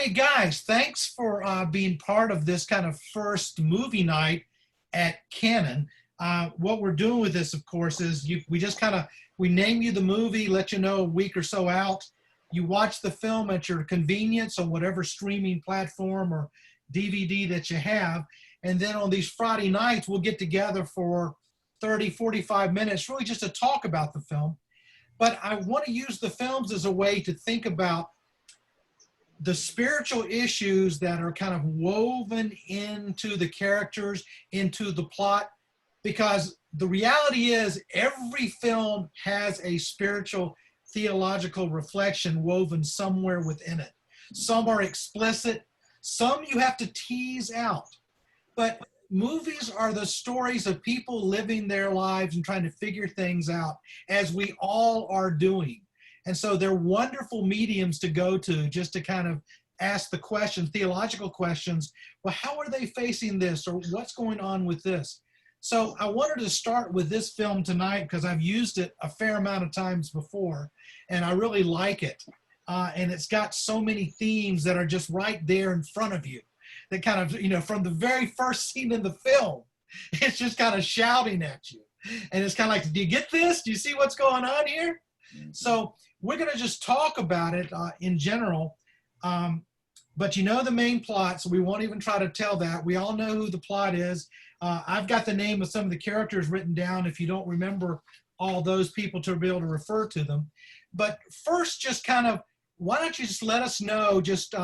Hey guys, thanks for being part of this kind of first movie night at Canon. What we're doing with this, of course, is we name you the movie, let you know a week or so out. You watch the film at your convenience on whatever streaming platform or DVD that you have. And then on these Friday nights, we'll get together for 30, 45 minutes, really just to talk about the film. But I want to use the films as a way to think about the spiritual issues that are kind of woven into the characters, into the plot, because the reality is every film has a spiritual, theological reflection woven somewhere within it. Some are explicit, some you have to tease out. But movies are the stories of people living their lives and trying to figure things out, as we all are doing. And so they're wonderful mediums to go to just to kind of ask the question, theological questions. Well, how are they facing this, or what's going on with this? So I wanted to start with this film tonight because I've used it a fair amount of times before, and I really like it. And it's got so many themes that are just right there in front of you. That kind of, from the very first scene in the film, it's just kind of shouting at you. And it's kind of like, do you get this? Do you see what's going on here? So we're going to just talk about it in general. But you know the main plot, so we won't even try to tell that. We all know who the plot is. I've got the name of some of the characters written down if you don't remember all those people to be able to refer to them. But first, just kind of, why don't you just let us know just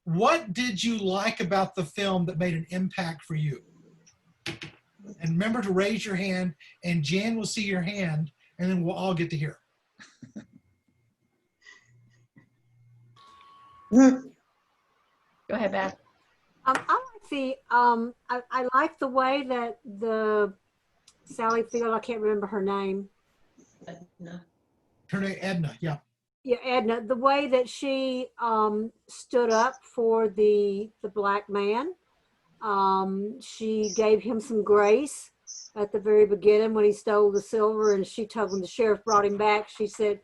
what did you like about the film that made an impact for you? And remember to raise your hand, and Jan will see your hand, and then we'll all get to hear. Go ahead, Beth. I like the way that the Sally Field, I can't remember her name. Edna. Her name, Edna, yeah. Yeah, Edna, the way that she stood up for the black man. She gave him some grace at the very beginning when he stole the silver, and she told when the sheriff brought him back, she said,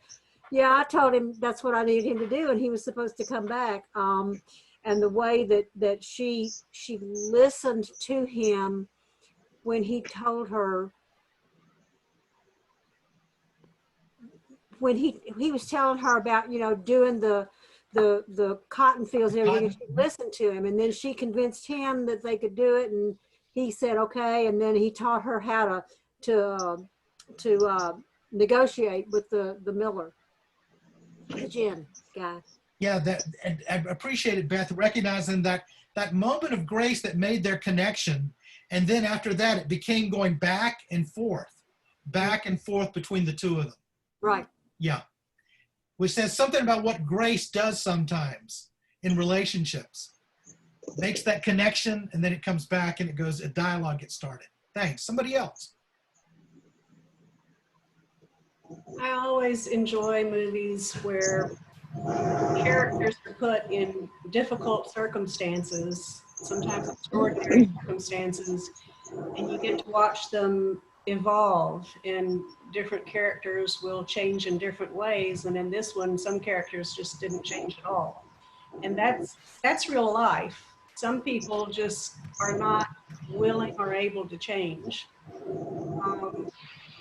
yeah, I told him that's what I needed him to do, and he was supposed to come back. And the way that she listened to him when he told her, when he was telling her about, doing the cotton fields and everything, and she listened to him, and then she convinced him that they could do it, and he said okay, and then he taught her how to negotiate with the miller, the gin guy. Yeah, and I appreciate it, Beth, recognizing that moment of grace that made their connection, and then after that, it became going back and forth between the two of them. Right. Yeah, which says something about what grace does sometimes in relationships. Makes that connection, and then it comes back, and a dialogue gets started. Thanks. Somebody else. I always enjoy movies where characters are put in difficult circumstances, sometimes extraordinary circumstances, and you get to watch them evolve, and different characters will change in different ways, and in this one some characters just didn't change at all, and that's real life. Some people just are not willing or able to change,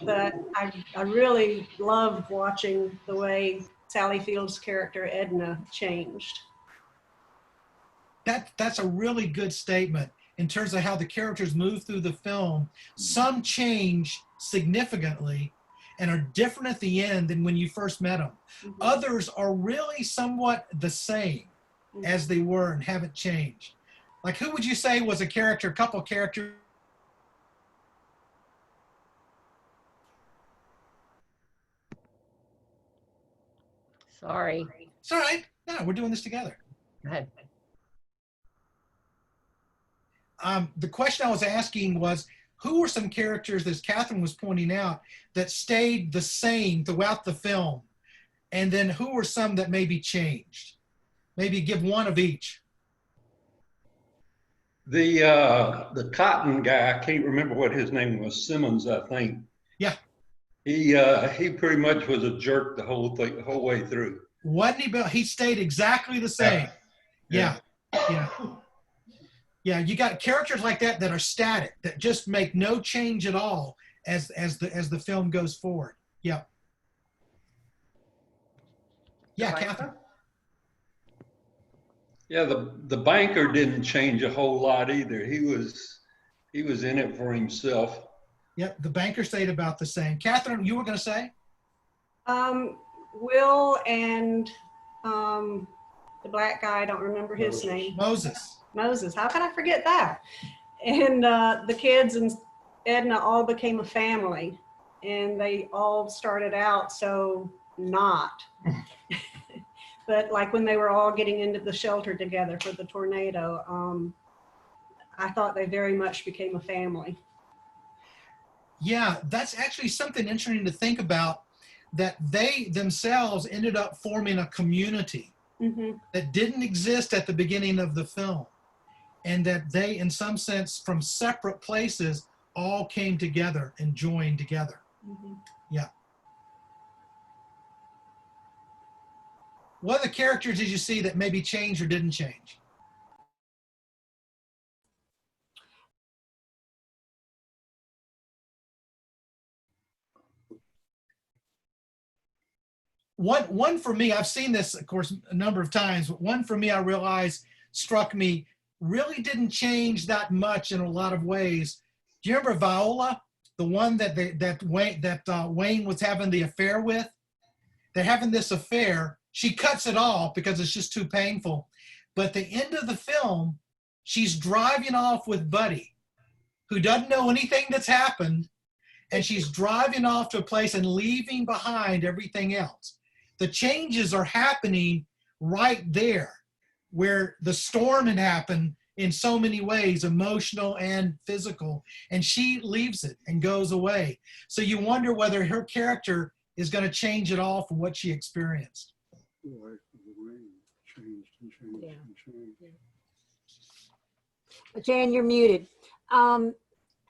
but I really loved watching the way Sally Field's character Edna changed. That's a really good statement in terms of how the characters move through the film. Some change significantly and are different at the end than when you first met them. Mm-hmm. Others are really somewhat the same as they were and haven't changed. Like, who would you say was a couple characters? Sorry. It's all right. No, we're doing this together. Go ahead. The question I was asking was, who were some characters, as Catherine was pointing out, that stayed the same throughout the film? And then who were some that maybe changed? Maybe give one of each. The cotton guy, I can't remember what his name was, Simmons, I think. Yeah. He pretty much was a jerk the whole way through. Wasn't he? He stayed exactly the same. Yeah. Yeah. Yeah, you got characters like that that are static, that just make no change at all as the film goes forward. Yeah. Yeah, Catherine. Yeah, the banker didn't change a whole lot either. He was in it for himself. Yep, the banker stayed about the same. Catherine, you were going to say? Will and the black guy, I don't remember his name. Moses. Moses. How can I forget that? And the kids and Edna all became a family, and they all started out so not. But like when they were all getting into the shelter together for the tornado, I thought they very much became a family. Yeah, that's actually something interesting to think about, that they themselves ended up forming a community that didn't exist at the beginning of the film, and that they, in some sense, from separate places, all came together and joined together. Yeah. What other characters did you see that maybe changed or didn't change? One for me, I've seen this, of course, a number of times, but one for me I realized struck me, really didn't change that much in a lot of ways. Do you remember Viola, the one that Wayne was having the affair with? They're having this affair. She cuts it off because it's just too painful. But at the end of the film, she's driving off with Buddy, who doesn't know anything that's happened, and she's driving off to a place and leaving behind everything else. The changes are happening right there, where the storm had happened in so many ways, emotional and physical, and she leaves it and goes away. So you wonder whether her character is going to change at all from what she experienced. The life of the rain changed and changed and changed. Jan, you're muted.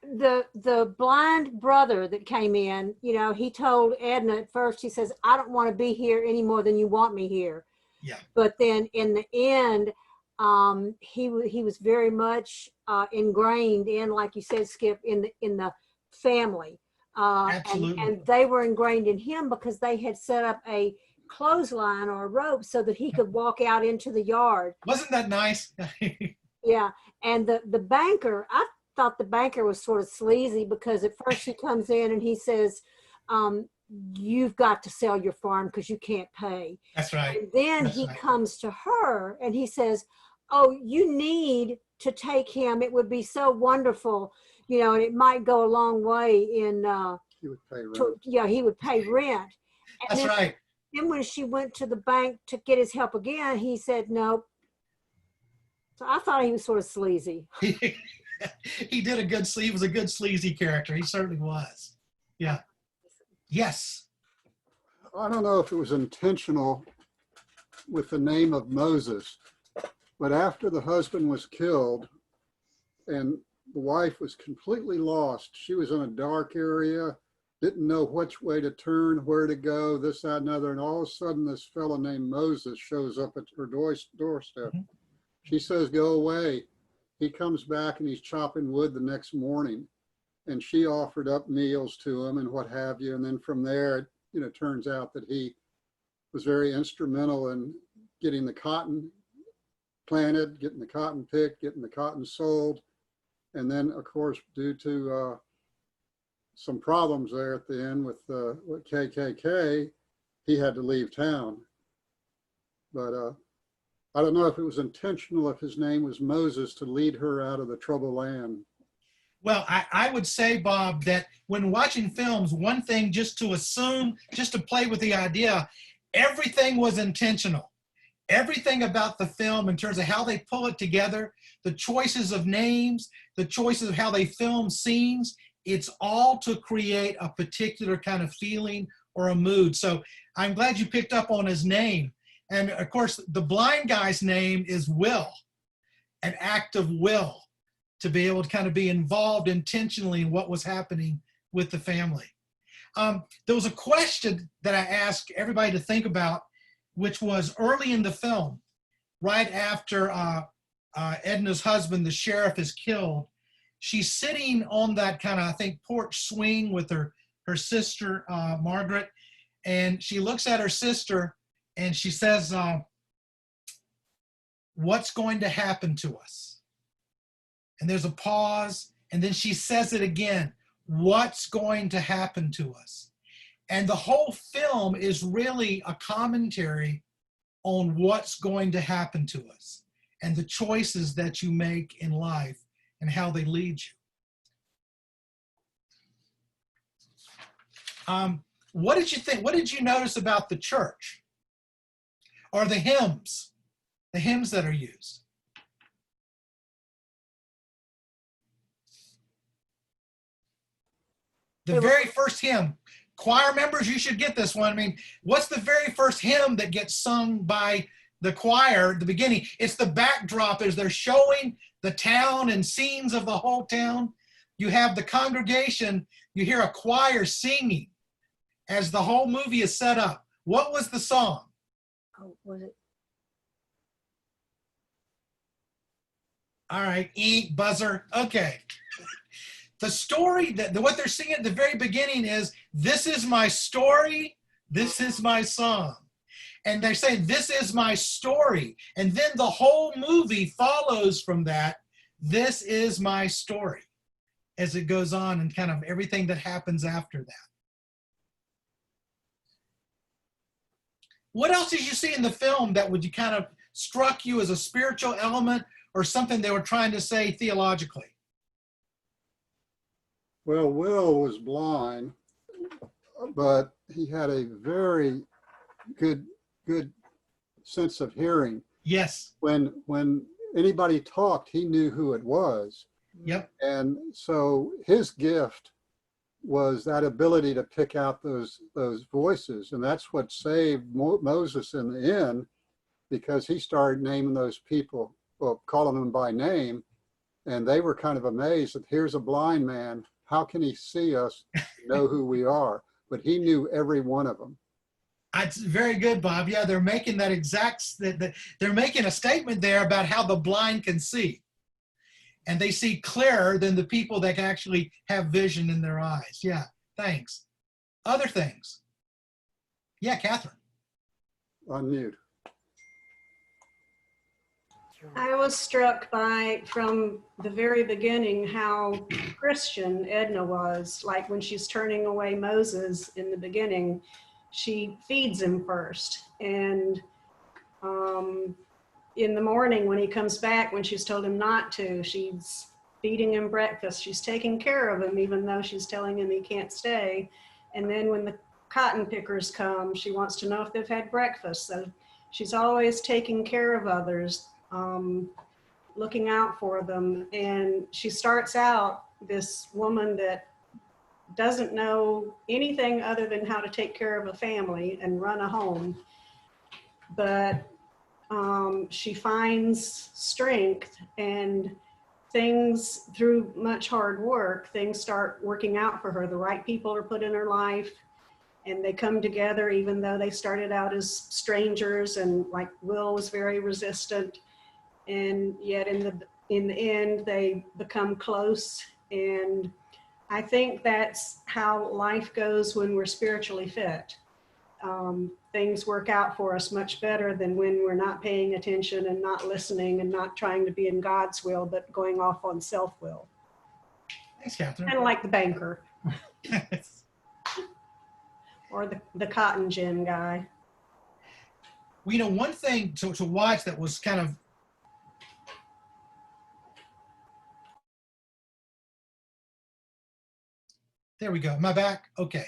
The blind brother that came in, you know, he told Edna at first, he says, I don't want to be here any more than you want me here. Yeah. But then in the end, he was very much ingrained in, like you said, Skip, in the family. Absolutely. And they were ingrained in him because they had set up a clothesline or a rope so that he could walk out into the yard. Wasn't that nice? Yeah. And the banker, I thought the banker was sort of sleazy, because at first he comes in and he says, you've got to sell your farm because you can't pay. That's right. And then That's he right. comes to her and he says, oh, you need to take him. It would be so wonderful, you know, and it might go a long way in, He would pay rent. he would pay rent. And That's then, right. then when she went to the bank to get his help again, he said, nope. So I thought he was sort of sleazy. He did a good sleaze. He was a good sleazy character. He certainly was. Yeah. Yes. I don't know if it was intentional with the name of Moses, but after the husband was killed and the wife was completely lost, she was in a dark area, didn't know which way to turn, where to go, this, that, and other. And all of a sudden, this fellow named Moses shows up at her doorstep. She says, go away. He comes back and he's chopping wood the next morning. And she offered up meals to him and what have you. And then from there, you know, it turns out that he was very instrumental in getting the cotton planted, getting the cotton picked, getting the cotton sold. And then, of course, due to some problems there at the end with KKK, he had to leave town. But I don't know if it was intentional, if his name was Moses, to lead her out of the troubled land. Well, I would say, Bob, that when watching films, one thing just to assume, just to play with the idea, everything was intentional. Everything about the film in terms of how they pull it together, the choices of names, the choices of how they film scenes, it's all to create a particular kind of feeling or a mood. So I'm glad you picked up on his name. And of course, the blind guy's name is Will, an act of will, to be able to kind of be involved intentionally in what was happening with the family. There was a question that I asked everybody to think about, which was early in the film, right after Edna's husband, the sheriff, is killed. She's sitting on that kind of, I think, porch swing with her sister, Margaret, and she looks at her sister and she says, what's going to happen to us? And there's a pause, and then she says it again, what's going to happen to us? And the whole film is really a commentary on what's going to happen to us and the choices that you make in life and how they lead you. What did you think? What did you notice about the church or the hymns that are used? The very first hymn, choir members, you should get this one. I mean, what's the very first hymn that gets sung by the choir at the beginning? It's the backdrop as they're showing the town and scenes of the whole town. You have the congregation, you hear a choir singing as the whole movie is set up. What was the song? Oh, was it? All right, buzzer. Okay. The story, what they're singing at the very beginning is, this is my story, this is my song. And they're saying, this is my story. And then the whole movie follows from that, this is my story, as it goes on and kind of everything that happens after that. What else did you see in the film that would you kind of struck you as a spiritual element or something they were trying to say theologically? Well, Will was blind, but he had a very good sense of hearing. Yes. When anybody talked, he knew who it was. Yep. And so his gift was that ability to pick out those voices, and that's what saved Moses in the end, because he started naming those people, well, calling them by name, and they were kind of amazed that here's a blind man. How can he see us, know who we are? But he knew every one of them. It's very good, Bob. Yeah, they're making that they're making a statement there about how the blind can see. And they see clearer than the people that can actually have vision in their eyes. Yeah, thanks. Other things. Yeah, Catherine. Unmute. I was struck by, from the very beginning, how Christian Edna was. Like when she's turning away Moses in the beginning, she feeds him first. And in the morning when he comes back, when she's told him not to, she's feeding him breakfast. She's taking care of him, even though she's telling him he can't stay. And then when the cotton pickers come, she wants to know if they've had breakfast. So she's always taking care of others, looking out for them. And she starts out, this woman that doesn't know anything other than how to take care of a family and run a home. But she finds strength, and things, through much hard work, things start working out for her. The right people are put in her life, and they come together, even though they started out as strangers, and like Will was very resistant. And yet in the end, they become close. And I think that's how life goes when we're spiritually fit. Things work out for us much better than when we're not paying attention and not listening and not trying to be in God's will, but going off on self-will. Thanks, Catherine. Kind of like the banker or the cotton gin guy. Well, you know, one thing to watch that was kind of, there we go. Am I back? Okay.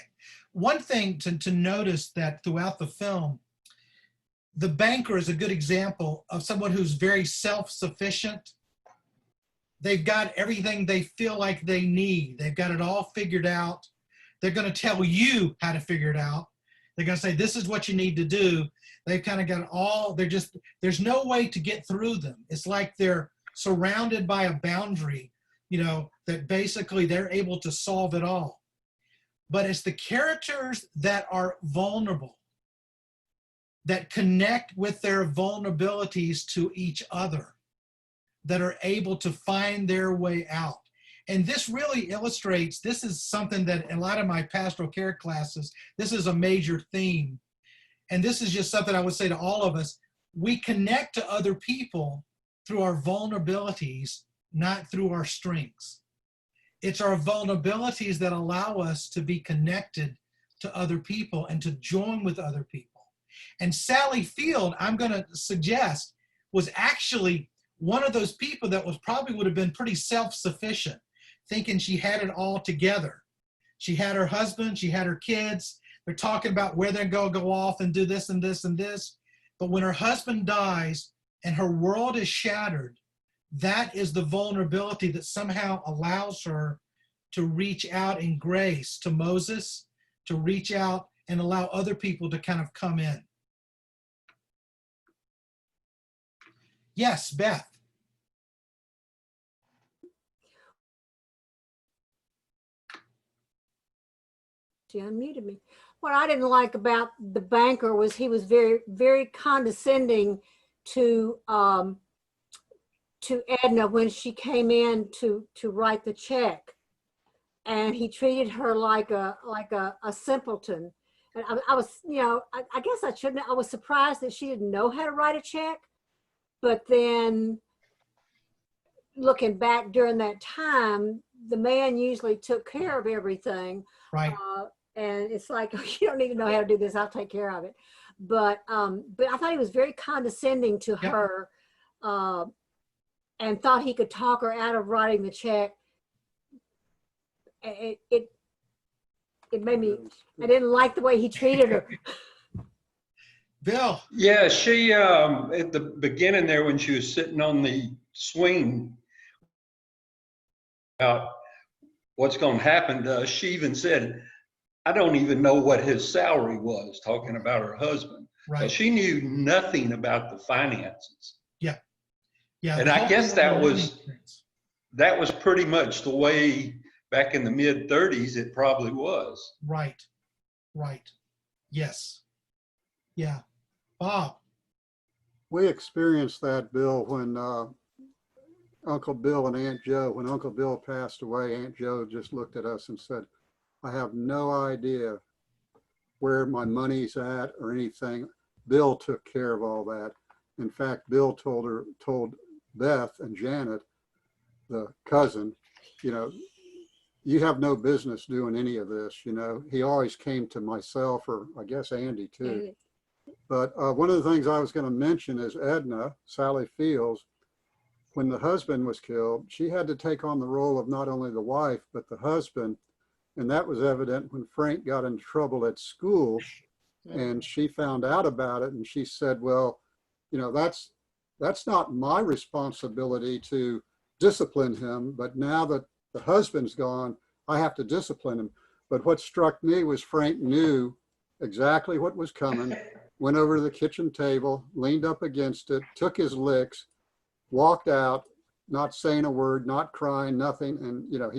One thing to notice that throughout the film, the banker is a good example of someone who's very self-sufficient. They've got everything they feel like they need. They've got it all figured out. They're going to tell you how to figure it out. They're going to say, this is what you need to do. They've kind of got it all. There's no way to get through them. It's like they're surrounded by a boundary, you know, that basically they're able to solve it all. But it's the characters that are vulnerable, that connect with their vulnerabilities to each other, that are able to find their way out. And this really illustrates, this is something that in a lot of my pastoral care classes, this is a major theme. And this is just something I would say to all of us. We connect to other people through our vulnerabilities, not through our strengths. It's our vulnerabilities that allow us to be connected to other people and to join with other people. And Sally Field, I'm going to suggest, was actually one of those people that was probably would have been pretty self-sufficient, thinking she had it all together. She had her husband, she had her kids. They're talking about where they're going to go off and do this and this and this. But when her husband dies and her world is shattered, that is the vulnerability that somehow allows her to reach out in grace to Moses, to reach out and allow other people to kind of come in. Yes, Beth. She unmuted me. What I didn't like about the banker was he was very, very condescending to Edna when she came in to write the check, and he treated her like a simpleton. And I was, you know, I guess I shouldn't. I was surprised that she didn't know how to write a check, but then looking back during that time, the man usually took care of everything. Right. And it's like, you don't need to know how to do this, I'll take care of it. But I thought he was very condescending to Yep. her, and thought he could talk her out of writing the check. It made me, I didn't like the way he treated her. Bill. Yeah, she, at the beginning there when she was sitting on the swing about what's going to happen to us, she even said, I don't even know what his salary was, talking about her husband. So Right. she knew nothing about the finances. Yeah. Yeah. And I guess that was pretty much the way back in the mid-30s it probably was. Right. Right. Yes. Yeah. Bob. We experienced that, Bill, when Uncle Bill and Aunt Joe, when Uncle Bill passed away, Aunt Joe just looked at us and said, I have no idea where my money's at or anything. Bill took care of all that. In fact, Bill told Beth and Janet, the cousin, you know, you have no business doing any of this. You know, he always came to myself, or I guess Andy too. But one of the things I was going to mention is Edna, Sally Fields, when the husband was killed, she had to take on the role of not only the wife, but the husband. And that was evident when Frank got in trouble at school and she found out about it. And she said, well, you know, that's not my responsibility to discipline him. But now that the husband's gone, I have to discipline him. But what struck me was Frank knew exactly what was coming, went over to the kitchen table, leaned up against it, took his licks, walked out, not saying a word, not crying, nothing. And, you know,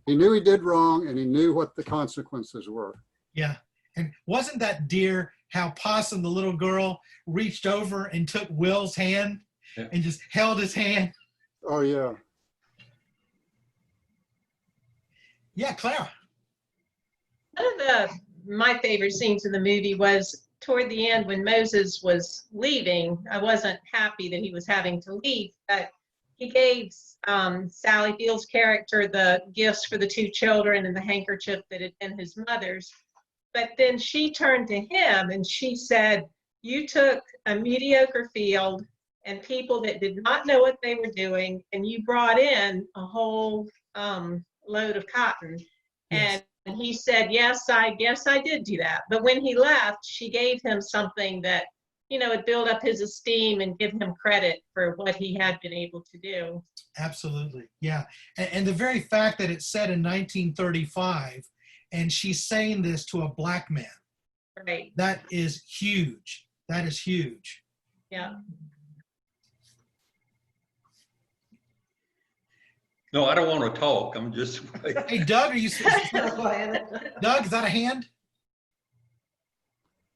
he knew he did wrong and he knew what the consequences were. Yeah. And wasn't that dear how Possum, the little girl, reached over and took Will's hand and just held his hand? Oh, yeah. Yeah, Clara. One of my favorite scenes in the movie was toward the end when Moses was leaving. I wasn't happy that he was having to leave, but he gave Sally Field's character the gifts for the two children and the handkerchief that had been his mother's. But then she turned to him and she said, you took a mediocre field and people that did not know what they were doing, and you brought in a whole load of cotton. Yes. And he said, yes, I guess I did do that. But when he left, she gave him something that, you know, would build up his esteem and give him credit for what he had been able to do. Absolutely. Yeah. And the very fact that it's set in 1935 and she's saying this to a black man, Right. that is huge. That is huge. Yeah. No, I don't want to talk. I'm just. Hey, Doug, are you? Go ahead. Doug, is that a hand?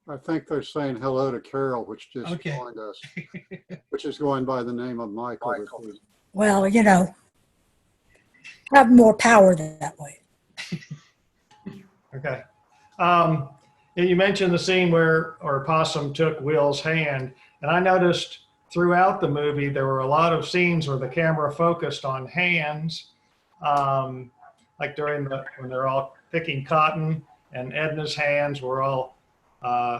I think they're saying hello to Carol, which just Okay. joined us, which is going by the name of Michael. well, you know, have more power that way. Okay. And you mentioned the scene where our possum took Will's hand, and I noticed throughout the movie there were a lot of scenes where the camera focused on hands, like when they're all picking cotton, and Edna's hands were all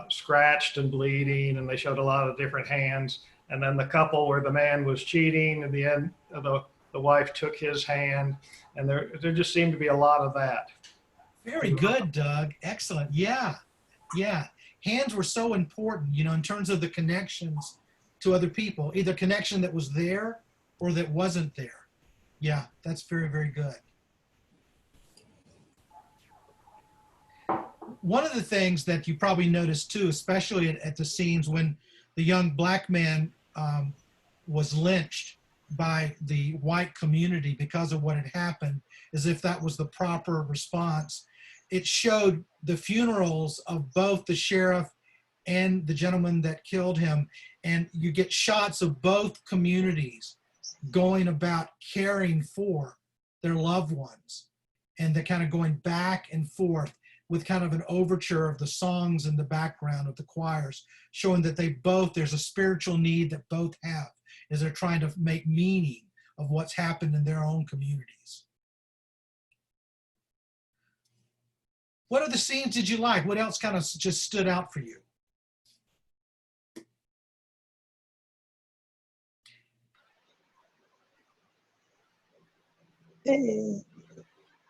scratched and bleeding, and they showed a lot of different hands. And then the couple where the man was cheating, and the end, the wife took his hand, and there just seemed to be a lot of that. Very good, Doug. Excellent. Yeah. Yeah. Hands were so important, in terms of the connections to other people, either connection that was there or that wasn't there. Yeah, that's very, very good. One of the things that you probably noticed too, especially at the scenes when the young black man was lynched by the white community because of what had happened, as if that was the proper response. It showed the funerals of both the sheriff and the gentleman that killed him. And you get shots of both communities going about caring for their loved ones. And they're kind of going back and forth with kind of an overture of the songs in the background of the choirs, showing that there's a spiritual need that both have as they're trying to make meaning of what's happened in their own communities. What other scenes did you like? What else kind of just stood out for you?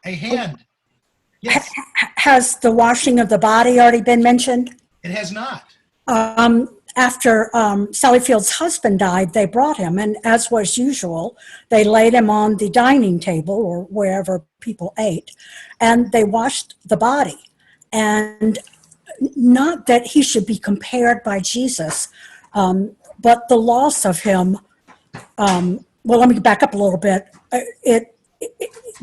A hand. Yes. Has the washing of the body already been mentioned? It has not. After Sally Field's husband died, they brought him, and as was usual, they laid him on the dining table or wherever people ate, and they washed the body. And not that he should be compared by Jesus, but the loss of him. Well, let me back up a little bit.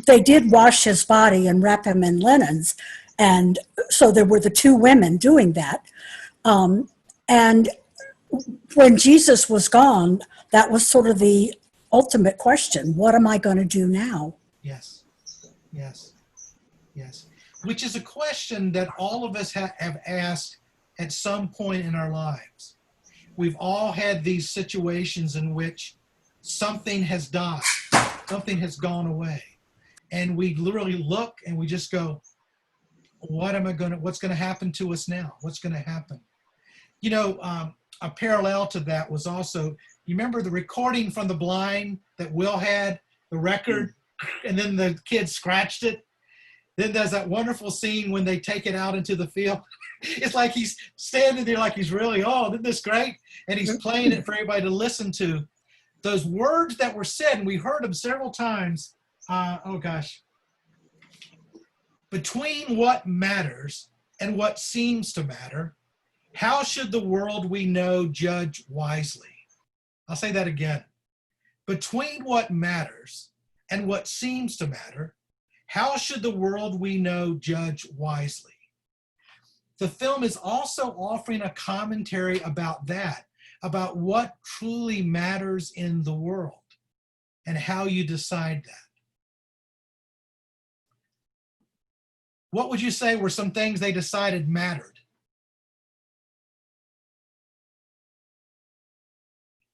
They did wash his body and wrap him in linens, and so there were the two women doing that. And when Jesus was gone, that was sort of the ultimate question. What am I going to do now? Yes, yes, yes. Which is a question that all of us have asked at some point in our lives. We've all had these situations in which something has died, something has gone away. And we literally look and we just go, what's going to happen to us now? What's going to happen? A parallel to that was also, you remember the recording from the blind that Will had, the record, and then the kid scratched it? Then there's that wonderful scene when they take it out into the field. It's like he's standing there like he's really, isn't this great? And he's playing it for everybody to listen to. Those words that were said, and we heard them several times, between what matters and what seems to matter, how should the world we know judge wisely? I'll say that again. Between what matters and what seems to matter, how should the world we know judge wisely? The film is also offering a commentary about that, about what truly matters in the world and how you decide that. What would you say were some things they decided mattered?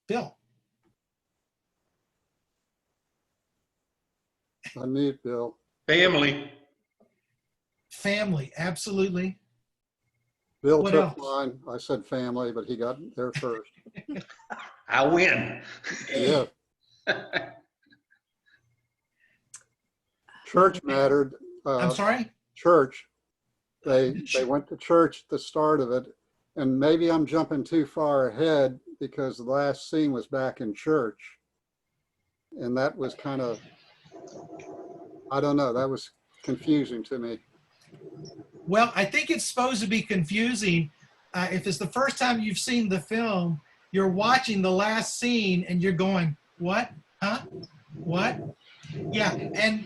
Bill. Unmute, Bill. Family. Family, absolutely. Bill What took else? mine. I said family, but he got there first. I win. Yeah. Church mattered. I'm sorry? Church. They went to church at the start of it, and maybe I'm jumping too far ahead because the last scene was back in church, and that was kind of, I don't know, that was confusing to me. Well, I think it's supposed to be confusing. If it's the first time you've seen the film, you're watching the last scene and you're going, what? Huh? What? Yeah, and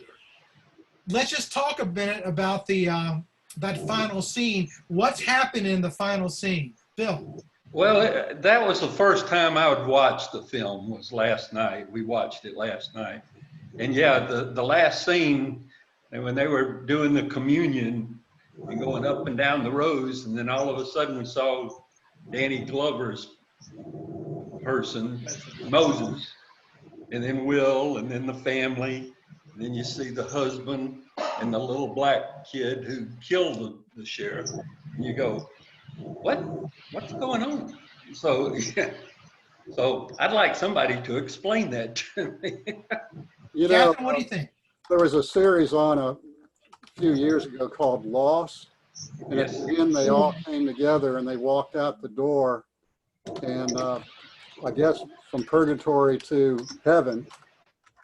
let's just talk a minute about that final scene. What's happened in the final scene? Bill? Well, that was the first time I would watch the film, was last night. We watched it last night. And yeah, the last scene, and when they were doing the communion and going up and down the rows, and then all of a sudden we saw Danny Glover's person, Moses, and then Will, and then the family, and then you see the husband and the little black kid who killed the sheriff, and you go, what's going on? So, yeah. So I'd like somebody to explain that to me. You know, Catherine, what do you think? there was a series on a few years ago called Lost. And at Yes. the end, they all came together and they walked out the door. And I guess from purgatory to heaven,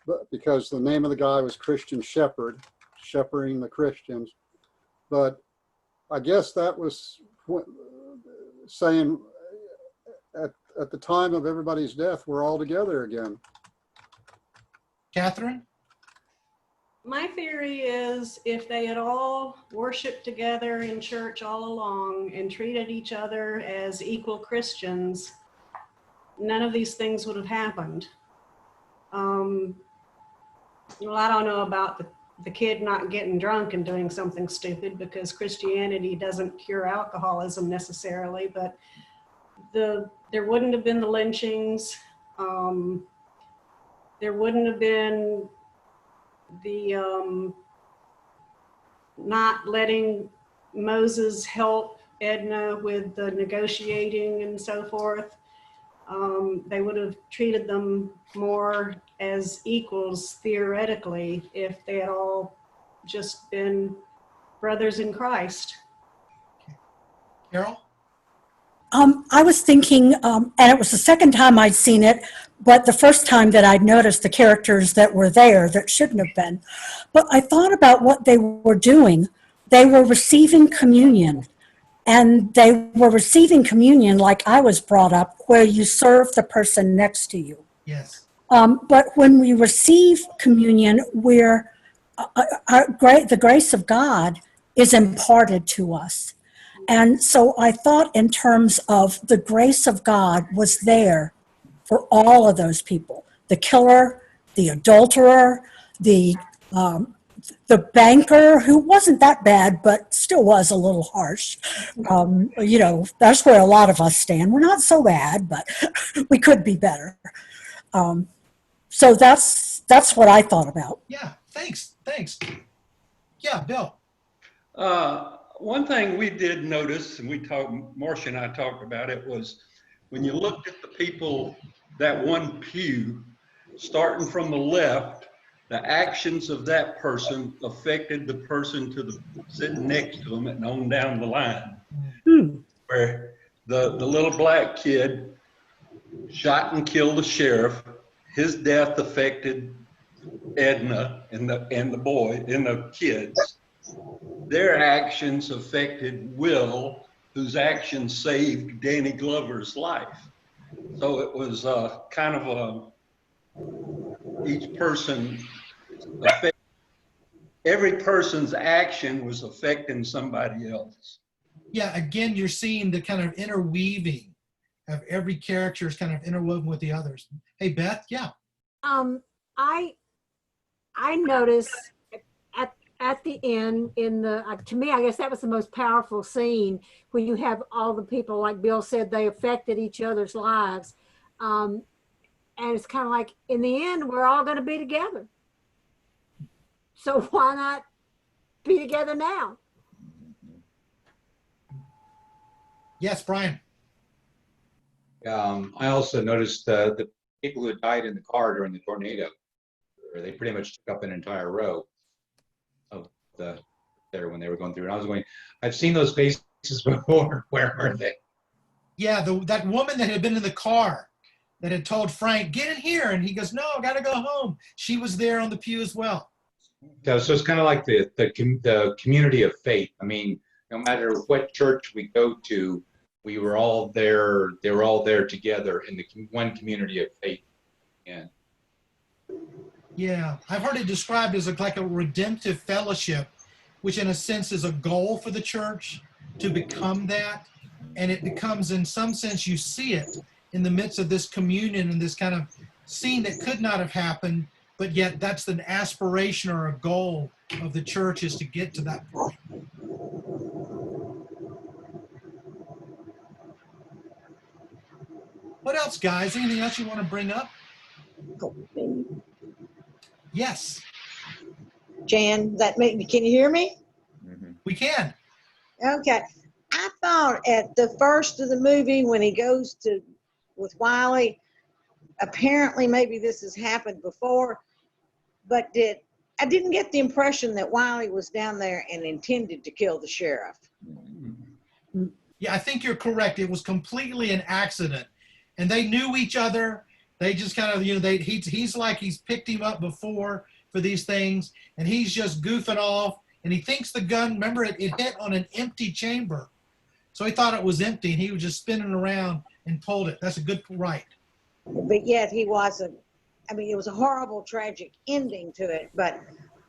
but because the name of the guy was Christian Shepherd, shepherding the Christians. But I guess that was saying at the time of everybody's death, we're all together again. Catherine? My theory is if they had all worshiped together in church all along and treated each other as equal Christians, none of these things would have happened. Well, I don't know about the kid not getting drunk and doing something stupid, because Christianity doesn't cure alcoholism necessarily, but there wouldn't have been the lynchings. There wouldn't have been the not letting Moses help Edna with the negotiating and so forth. They would have treated them more as equals theoretically if they had all just been brothers in Christ. Carol? I was thinking, and it was the second time I'd seen it, but the first time that I'd noticed the characters that were there that shouldn't have been. But I thought about what they were doing. They were receiving communion, and they were receiving communion like I was brought up, where you serve the person next to you. Yes. But when we receive communion, we're, the grace of God is imparted to us. And so I thought in terms of the grace of God was there for all of those people, the killer, the adulterer, the banker, who wasn't that bad, but still was a little harsh. You know, that's where a lot of us stand. We're not so bad, but we could be better. So that's what I thought about. Yeah, thanks. Yeah, Bill. One thing we did notice, and Marcia and I talked about it, was when you looked at the people, that one pew, starting from the left, the actions of that person affected the person sitting next to them and on down the line. Where the little black kid shot and killed the sheriff, his death affected Edna and the boy and the kids. Their actions affected Will, whose actions saved Danny Glover's life. So it was kind of each person, every person's action was affecting somebody else. Yeah, again, you're seeing the kind of interweaving of every character is kind of interwoven with the others. Hey, Beth, yeah. I noticed at the end to me, I guess that was the most powerful scene, where you have all the people, like Bill said, they affected each other's lives. And it's kind of like, in the end, we're all going to be together. So why not be together now? Yes, Brian. I also noticed the people who died in the car during the tornado, where they pretty much took up an entire row of there when they were going through. And I was going, I've seen those faces before. Where are they? Yeah, that woman that had been in the car that had told Frank, get in here. And he goes, no, I got to go home. She was there on the pew as well. So it's kind of like the community of faith. I mean, no matter what church we go to, we were all there. They were all there together in the one community of faith. And yeah, I've heard it described as like a redemptive fellowship, which in a sense is a goal for the church to become that. and it becomes, in some sense, you see it in the midst of this communion and this kind of scene that could not have happened, but yet that's an aspiration or a goal of the church, is to get to that point. What else, guys? Anything else you want to bring up? Yes, Jan, can you hear me? we can. Okay. I thought at the first of the movie when he goes with Wiley, apparently maybe this has happened before, but I didn't get the impression that Wiley was down there and intended to kill the sheriff. Yeah, I think you're correct. It was completely an accident, and they knew each other. They just kind of, he's like he's picked him up before for these things, and he's just goofing off, and he thinks the gun, remember, it hit on an empty chamber. So he thought it was empty, and he was just spinning around and pulled it. That's a good right. But yet he wasn't. I mean, it was a horrible, tragic ending to it, but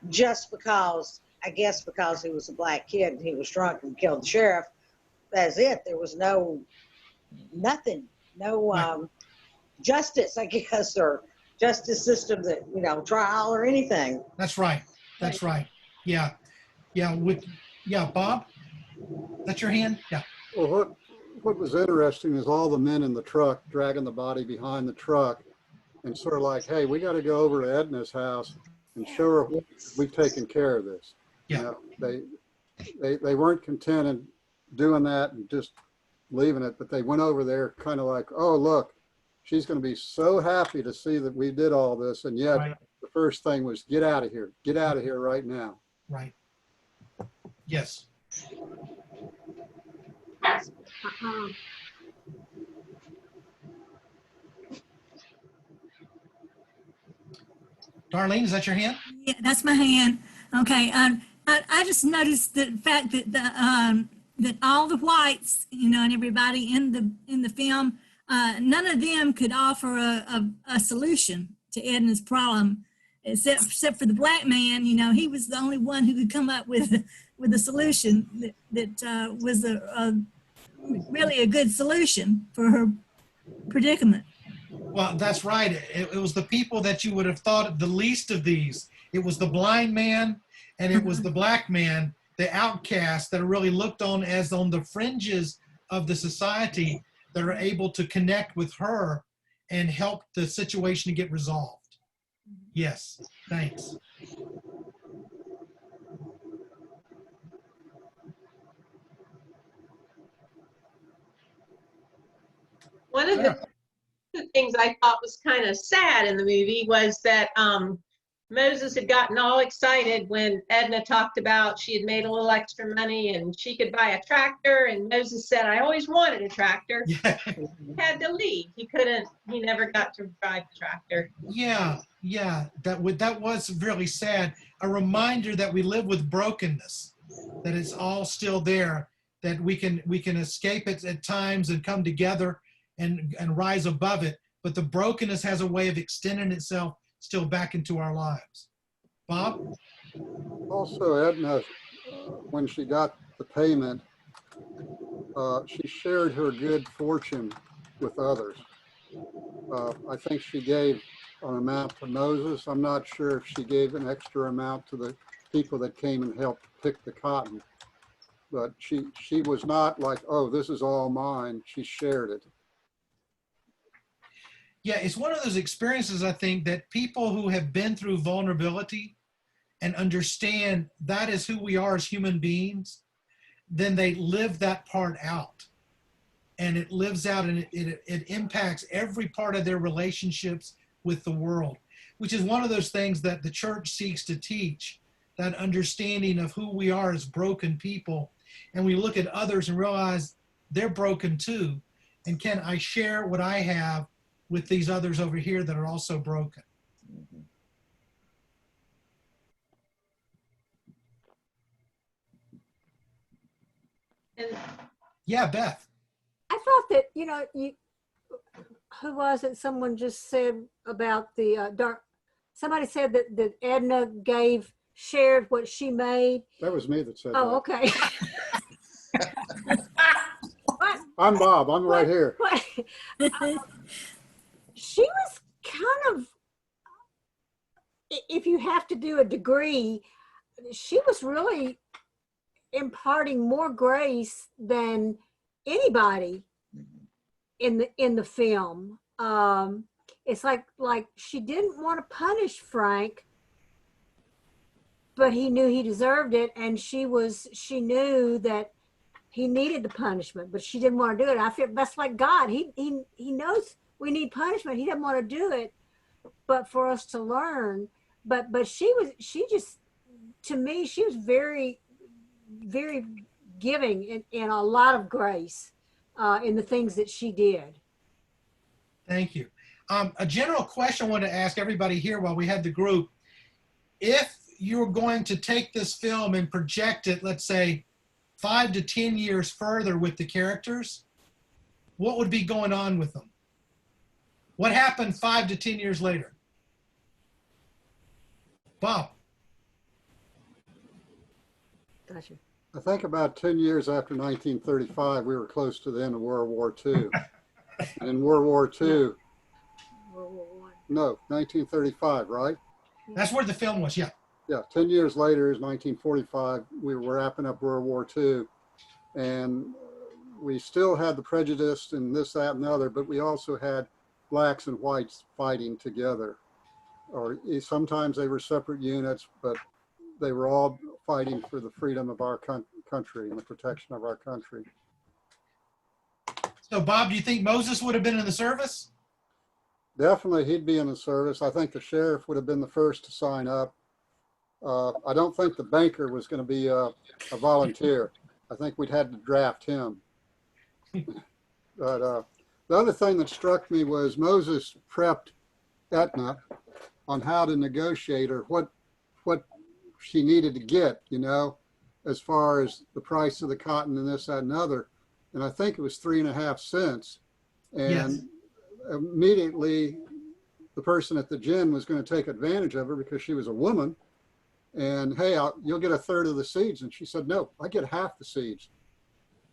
just because, I guess because he was a black kid and he was drunk and killed the sheriff, that's it. There was nothing, justice, I guess, or justice system that, trial or anything. That's right. That's right. Yeah. Yeah. Bob, that's your hand? Yeah. Well, what was interesting is all the men in the truck dragging the body behind the truck and sort of like, hey, we got to go over to Edna's house and show her we've taken care of this. Yeah. They weren't contented doing that and just leaving it, but they went over there kind of like, oh, look, she's going to be so happy to see that we did all this. And yet Right. the first thing was get out of here right now. Right. Yes. Darlene, is that your hand? Yeah, that's my hand. Okay. I just noticed the fact that that all the whites, and everybody in the film, none of them could offer a solution to Edna's problem, except for the black man. He was the only one who could come up with a solution that was really a good solution for her predicament. Well, that's right. It was the people that you would have thought the least of these. It was the blind man, and it was the black man, the outcast, that are really looked on as on the fringes of the society, that are able to connect with her and help the situation to get resolved. Yes, thanks. One of the things I thought was kind of sad in the movie was that Moses had gotten all excited when Edna talked about she had made a little extra money and she could buy a tractor, and Moses said, I always wanted a tractor. Yeah. He had to leave. He never got to drive the tractor. Yeah, that was really sad. A reminder that we live with brokenness, that it's all still there, that we can escape it at times and come together and rise above it, but the brokenness has a way of extending itself still back into our lives. Bob? Also, Edna, when she got the payment, she shared her good fortune with others. I think she gave an amount to Moses. I'm not sure if she gave an extra amount to the people that came and helped pick the cotton, but she was not like, oh, this is all mine. She shared it. Yeah, it's one of those experiences, I think, that people who have been through vulnerability and understand that is who we are as human beings, then they live that part out. And it lives out, and it impacts every part of their relationships with the world, which is one of those things that the church seeks to teach, that understanding of who we are as broken people. And we look at others and realize they're broken too. And can I share what I have with these others over here that are also broken? And Yeah, Beth. I thought that, who was it? Someone just said about the somebody said that Edna shared what she made. That was me that said that. Oh, okay. But, I'm Bob. I'm right here. but she was kind of, if you have to do a degree, she was really imparting more grace than anybody in the film. It's like she didn't want to punish Frank, but he knew he deserved it, and she knew that he needed the punishment, but she didn't want to do it. I feel that's like God. He knows we need punishment. He doesn't want to do it, but for us to learn. But she just, to me, she was very, very giving in a lot of grace in the things that she did. Thank you. A general question I wanted to ask everybody here while we had the group. If you were going to take this film and project it, let's say, 5 to 10 years further with the characters, what would be going on with them? What happened 5 to 10 years later? Bob. Gotcha. I think about 10 years after 1935, we were close to the end of World War II. And in World War II, World War I. no, 1935, right? That's where the film was, yeah. Yeah, 10 years later is 1945. We were wrapping up World War II. And we still had the prejudice and this, that, and the other, but we also had blacks and whites fighting together. Or sometimes they were separate units, but they were all fighting for the freedom of our country and the protection of our country. So, Bob, do you think Moses would have been in the service? Definitely, he'd be in the service. I think the sheriff would have been the first to sign up. I don't think the banker was going to be a volunteer. I think we'd had to draft him. But the other thing that struck me was Moses prepped Etna on how to negotiate or what she needed to get, you know, as far as the price of the cotton and this, that, and other. And I think it was 3.5 cents. And Yes. Immediately the person at the gin was going to take advantage of her because she was a woman. And hey, you'll get 1/3 of the seeds. And she said, no, I get half the seeds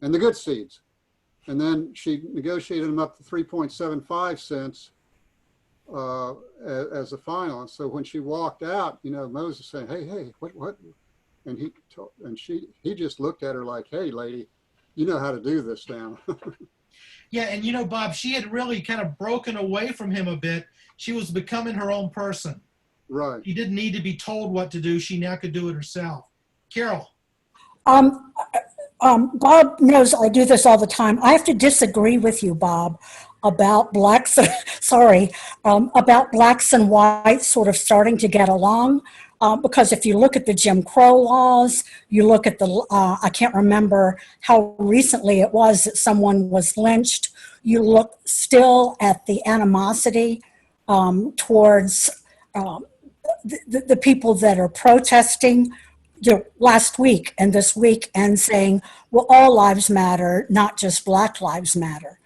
and the good seeds. And then she negotiated them up to 3.75 cents as a final. And so when she walked out, you know, Moses saying, hey, what? And he just looked at her like, hey, lady, you know how to do this now. Yeah, and you know, Bob, she had really kind of broken away from him a bit. She was becoming her own person. Right. She didn't need to be told what to do. She now could do it herself. Carol. Bob knows I do this all the time. I have to disagree with you, Bob, about blacks. About blacks and whites sort of starting to get along. Because if you look at the Jim Crow laws, you look at I can't remember how recently it was that someone was lynched. You look still at the animosity towards the people that are protesting last week and this week and saying, well, all lives matter, not just Black lives matter.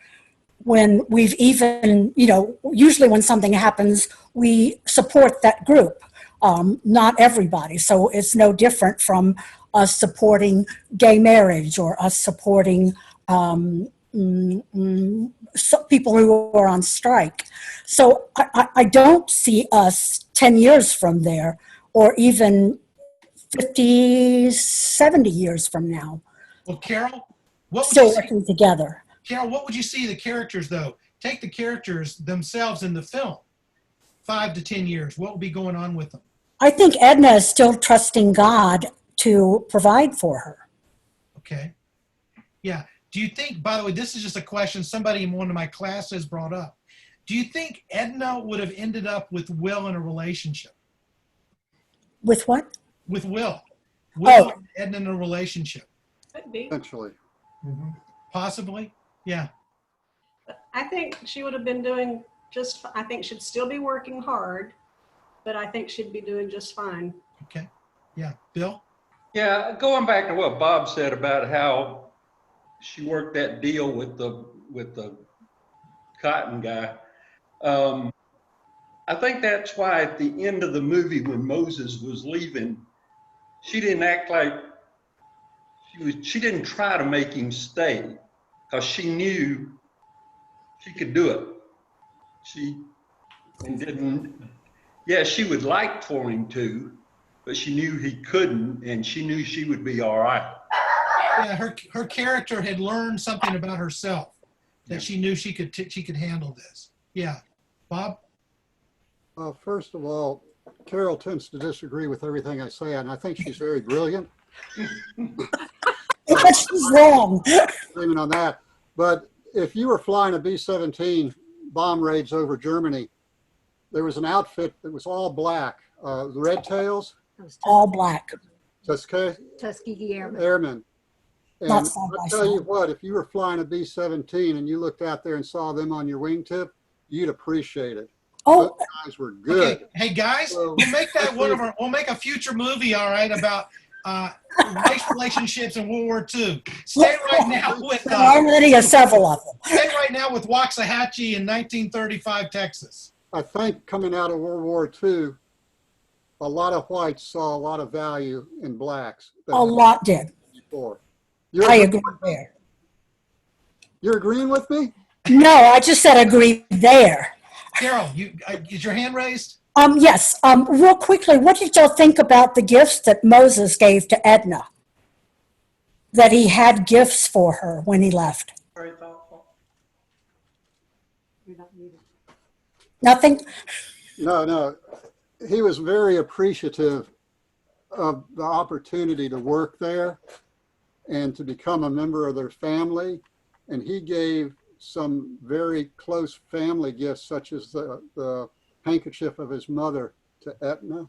When we've even, usually when something happens, we support that group. Not everybody. So it's no different from us supporting gay marriage or us supporting people who are on strike. So I don't see us 10 years from there or even 50, 70 years from now. Well, Carol, what would still working together. Carol, what would you see the characters, though? Take the characters themselves in the film. 5 to 10 years, what will be going on with them? I think Edna is still trusting God to provide for her. Okay. Yeah. Do you think, by the way, this is just a question somebody in one of my classes brought up. Do you think Edna would have ended up with Will in a relationship? With what? With Will. Will and Edna in a relationship. Could be. Eventually. Mm-hmm. Possibly. Yeah. I think she would have been doing I think she'd still be working hard, but I think she'd be doing just fine. Okay. Yeah. Bill? Yeah, going back to what Bob said about how she worked that deal with the cotton guy. I think that's why at the end of the movie when Moses was leaving, she didn't act like she didn't try to make him stay. because she knew she could do it. She didn't, yeah, she would like for him to, but she knew he couldn't, and she knew she would be all right. Yeah, her character had learned something about herself that Yeah. she knew she could handle this. Yeah, Bob. First of all, Carol tends to disagree with everything I say, and I think she's very brilliant. But she's wrong. Blaming on that. But if you were flying a B-17 bomb raids over Germany, there was an outfit that was all black, the Red Tails, All black. Tuskegee Airmen. Airmen. And Not side by I'll tell you side. what, if you were flying a B-17 and you looked out there and saw them on your wingtip, you'd appreciate it. Those Oh, guys were good. Okay, hey guys, So- we'll make that one of our. We'll make a future movie, all right, about race relationships in World War II. Stay right now with. there are already several of them. Stay right now with Waxahachie in 1935 Texas. I think coming out of World War II, a lot of whites saw a lot of value in blacks. that A lot did. Before. I agree there. You're agreeing with me? No, I just said agree there. Carol, is your hand raised? Yes. Real quickly, what did y'all think about the gifts that Moses gave to Edna? That he had gifts for her when he left. Very thoughtful. Nothing? No. He was very appreciative of the opportunity to work there and to become a member of their family. And he gave some very close family gifts, such as the handkerchief of his mother to Etna.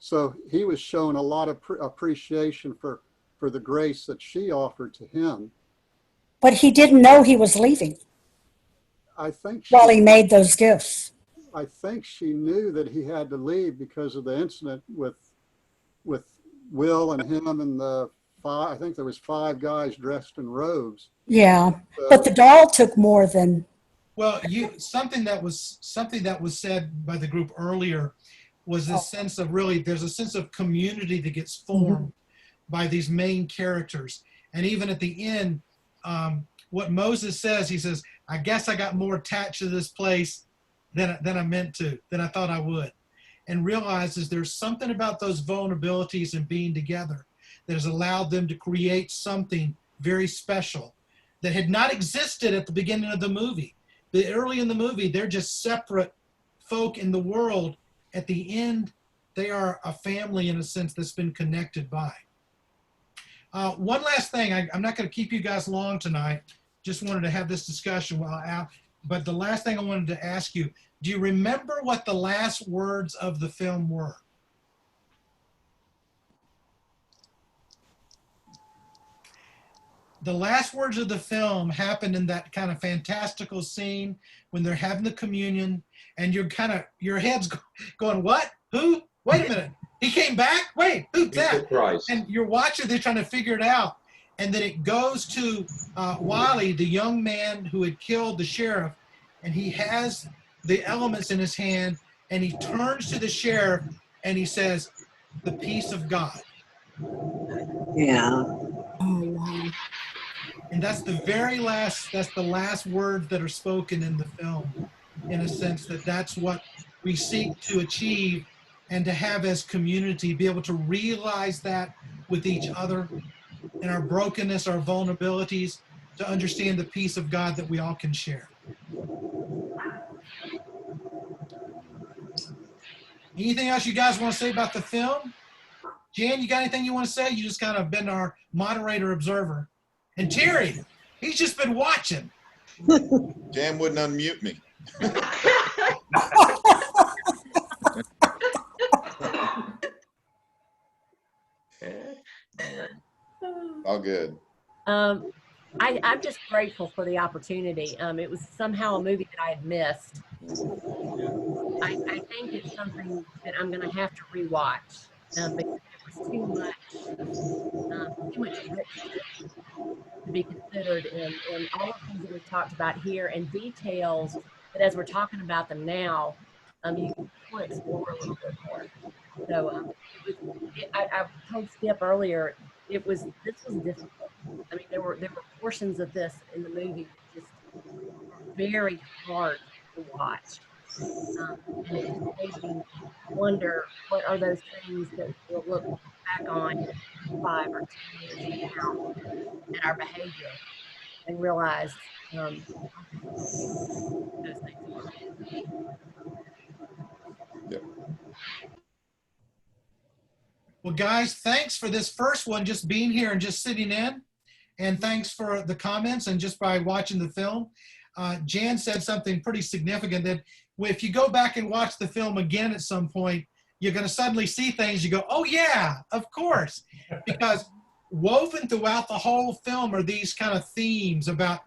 So he was shown a lot of appreciation for the grace that she offered to him. But he didn't know he was leaving I think while he made those gifts. I think she knew that he had to leave because of the incident with Will and him and I think there was 5 guys dressed in robes. Yeah, but the doll took more than. Well, something that was said by the group earlier was this sense of there's a sense of community that gets formed by these main characters. And even at the end, what Moses says, he says, I guess I got more attached to this place than I meant to, than I thought I would. And realizes there's something about those vulnerabilities and being together that has allowed them to create something very special that had not existed at the beginning of the movie. Early in the movie, they're just separate folk in the world. At the end, they are a family in a sense that's been connected by. One last thing, I'm not going to keep you guys long tonight. Just wanted to have this discussion while out. But the last thing I wanted to ask you, do you remember what the last words of the film were? The last words of the film happened in that kind of fantastical scene when they're having the communion and your head's going, what? Who? Wait a minute. He came back? Wait, who's that? Christ. And you're watching, they're trying to figure it out. And then it goes to Wiley, the young man who had killed the sheriff, and he has the elements in his hand, and he turns to the sheriff and he says, the peace of God. Yeah. Oh, wow. And that's the last words that are spoken in the film, in a sense that's what we seek to achieve and to have as community, be able to realize that with each other in our brokenness, our vulnerabilities, to understand the peace of God that we all can share. Anything else you guys want to say about the film? Jan, you got anything you want to say? You just kind of been our moderator observer. And Terry, he's just been watching. Jan wouldn't unmute me. All good. I'm just grateful for the opportunity. It was somehow a movie that I had missed. I think it's something that I'm going to have to rewatch because it was too much to be considered in all the things that we've talked about here and details that as we're talking about them now, you want to explore a little bit more. So I told Skip earlier, this was difficult. I mean, there were portions of this in the movie that just were very hard to watch. And it just made me wonder, what are those things that we'll look back on 5 or 10 years from now at our behavior and realize those things were. Well, guys, thanks for this first one, just being here and just sitting in. And thanks for the comments and just by watching the film. Jan said something pretty significant, that if you go back and watch the film again at some point, you're going to suddenly see things you go, oh yeah, of course. Because woven throughout the whole film are these kind of themes about,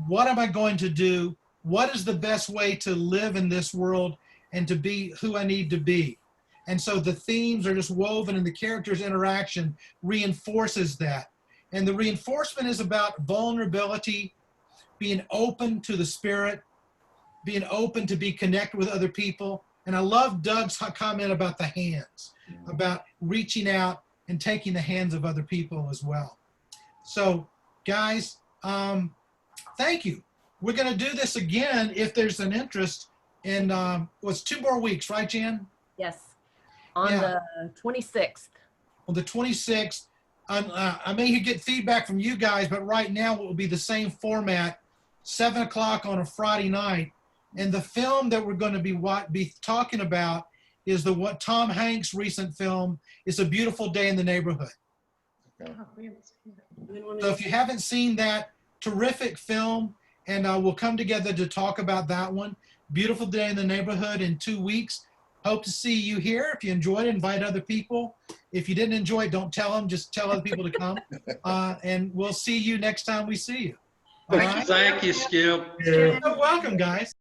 what am I going to do? What is the best way to live in this world and to be who I need to be? And so the themes are just woven, and the characters' interaction reinforces that. And the reinforcement is about vulnerability, being open to the Spirit, being open to be connected with other people. And I love Doug's comment about the hands, about reaching out and taking the hands of other people as well. So guys, thank you. We're going to do this again if there's an interest in, it's 2 more weeks, right, Jan? Yes, on the 26th. On the 26th. I may get feedback from you guys, but right now it will be the same format, 7 o'clock on a Friday night. And the film that we're going to be talking about is what Tom Hanks' recent film, It's a Beautiful Day in the Neighborhood. Okay. So if you haven't seen that, terrific film, and we'll come together to talk about that one. Beautiful Day in the Neighborhood in 2 weeks. Hope to see you here. If you enjoyed it, invite other people. If you didn't enjoy it, don't tell them. Just tell other people to come. And we'll see you next time we see you. All right? Thank you, Skip. You're so welcome, guys.